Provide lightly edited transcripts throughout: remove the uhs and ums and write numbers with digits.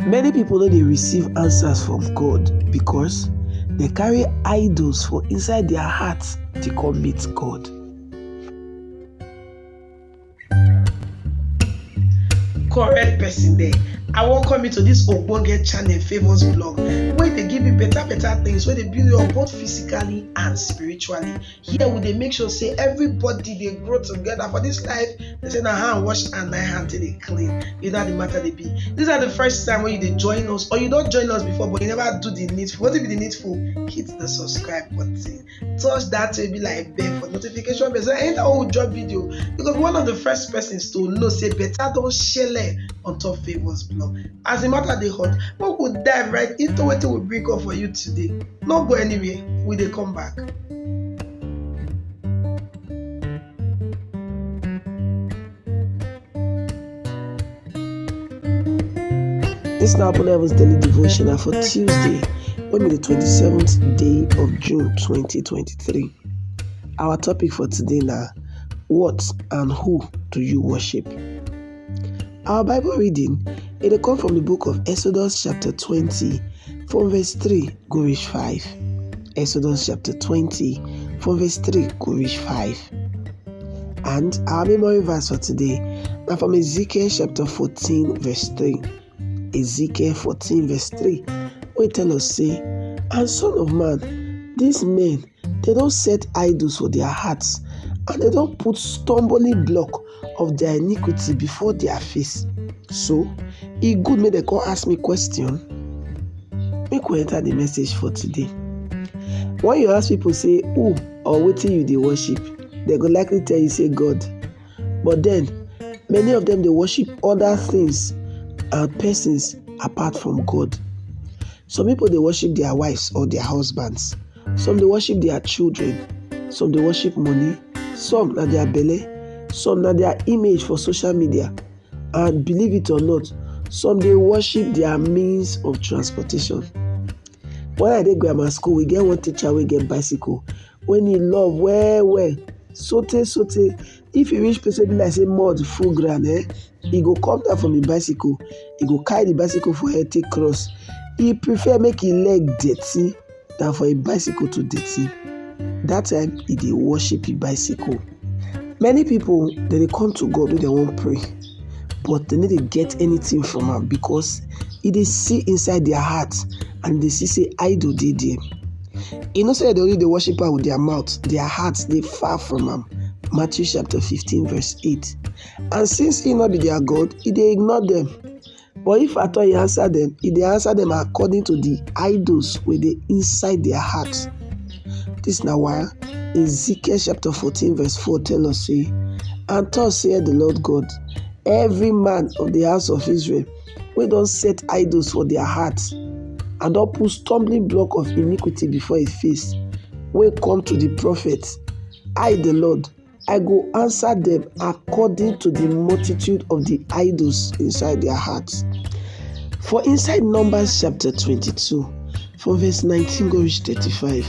Many people know they receive answers from God because they carry idols for inside their hearts to come meet God. Correct person there. I welcome you to this Ogbonge channel, Favors Blog, where they give you better things, where they build you up both physically and spiritually. Here we they make sure say everybody they grow together for this life. They say na hand wash and my hand till they clean. Is that the matter they be? These are the first time when you they join us, or you don't join us before, but you never do the needful. What will be the needful? Hit the subscribe button. Touch that will be like bell for notification bell. So enter all drop video, because one of the first persons to know say better don't share on top Favors Blog. As a matter they hot, we could dive right into what we bring up for you today. Not go anywhere, we they come back. This now Levels daily devotional for Tuesday, when the 27th day of June 2023. Our topic for today now: what and who do you worship? Our Bible reading, it come from the book of Exodus chapter 20, from verse 3 go reach 5. Exodus chapter 20, from verse 3 go reach 5. And our memory verse for today, now from Ezekiel chapter 14, verse 3. Ezekiel 14, verse 3, where it tell us, say, and son of man, these men, they don't set idols for their hearts, and they don't put stumbling block of their iniquity before their face. So, it good make they come ask me question. Make we enter the message for today. When you ask people say, who or wetin you they worship, they go likely tell you say God. But then, many of them they worship other things and persons apart from God. Some people they worship their wives or their husbands. Some they worship their children. Some they worship money. Some na their belly. Some na their image for social media. And believe it or not, some they worship their means of transportation. When I did grammar school, we get one teacher we get bicycle. When he love well, sote. If you reach place be like say mud full ground, he go come down from the bicycle. He go carry the bicycle for head take cross. He prefer make his leg dirty than for a bicycle to dirty. That time he dey worship a bicycle. Many people they come to God when they won't pray, but they need to get anything from him because they see inside their hearts and they see say idol dey there. You know say they only they worship her with their mouth, their hearts they far from him. Matthew chapter 15 verse 8. And since he not be their God, he they ignore them. But if at all he answer them, he they answer them according to the idols where they inside their hearts. This now why Ezekiel chapter 14 verse 4 tell us, say, and thus saith the Lord God, every man of the house of Israel, we don't set idols for their hearts, and don't put stumbling block of iniquity before his face, we come to the prophets, I the Lord, I go answer them according to the multitude of the idols inside their hearts. For inside Numbers chapter 22, from verse 19 go reach 35,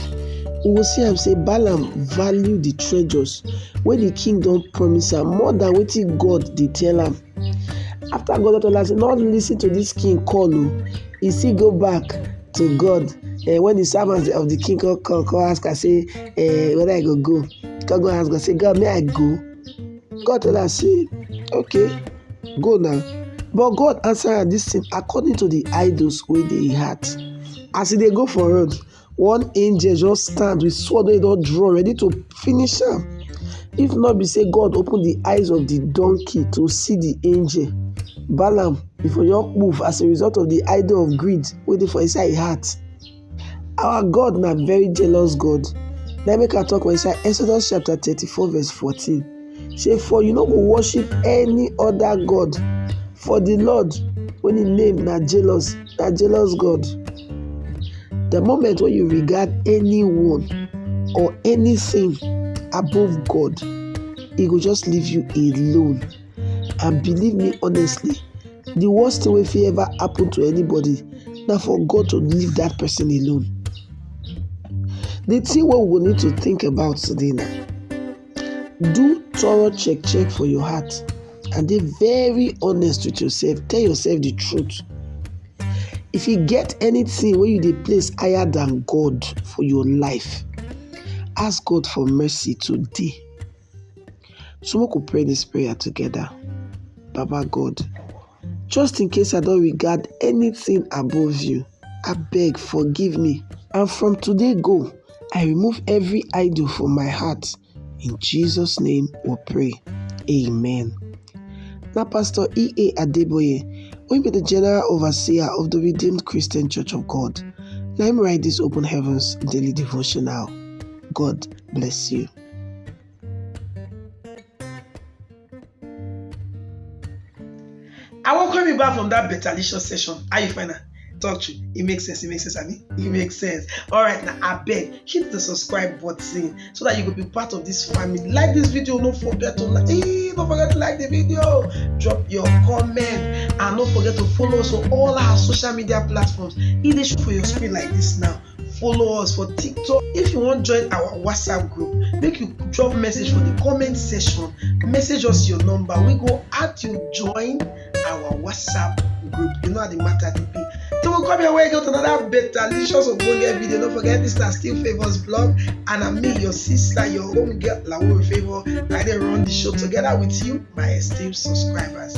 we will see him say Balaam value the treasures where the king don't promise him more than wetin God dey tell him. After God told us not listen to this king call, he still go back to God. When the servants of the king call ask, I say, whether I go. God go ask God, say, God, may I go? God tell us, say, okay, go now. But God answered this thing according to the idols where they had. As they go for road, one angel just stand with sword they don't draw, ready to finish him. If not be say God open the eyes of the donkey to see the angel, Balaam before your move as a result of the idol of greed waiting for inside his heart. Our God na very jealous God. Let me talk inside Exodus chapter 34 verse 14. Say, for you no go worship any other God, for the Lord when he name na jealous God. The moment when you regard anyone or anything above God, he will just leave you alone. And believe me honestly, the worst thing if it ever happen to anybody, now for God to leave that person alone. The thing what we need to think about today now, do thorough check for your heart and be very honest with yourself. Tell yourself the truth. If you get anything where you dey place higher than God for your life, ask God for mercy today. So we could pray this prayer together. Baba God, just in case I don't regard anything above you, I beg, forgive me. And from today go, I remove every idol from my heart. In Jesus' name we pray. Amen. Now, Pastor E.A. Adeboye, who be the General Overseer of the Redeemed Christian Church of God, let me write this Open Heavens daily devotional. God bless you. I welcome you back from that betalicious session. How you find that? Talk to you. It makes sense. Abi? It makes sense. All right, now I beg, hit the subscribe button so that you will be part of this family. Like this video, don't forget to like. Don't forget to like the video. Drop your comment and don't forget to follow us on all our social media platforms. It is for your screen like this now. Follow us for TikTok. If you want to join our WhatsApp group, make you drop message for the comment section. Message us your number. We go add you join our WhatsApp group. You know how the matter to be. Then we'll come your way, go to another delicious of video. Don't forget, this is Still Favors Blog, and I'm me, your sister, your home girl, Lawo Favor. I run the show together with you, my esteemed subscribers.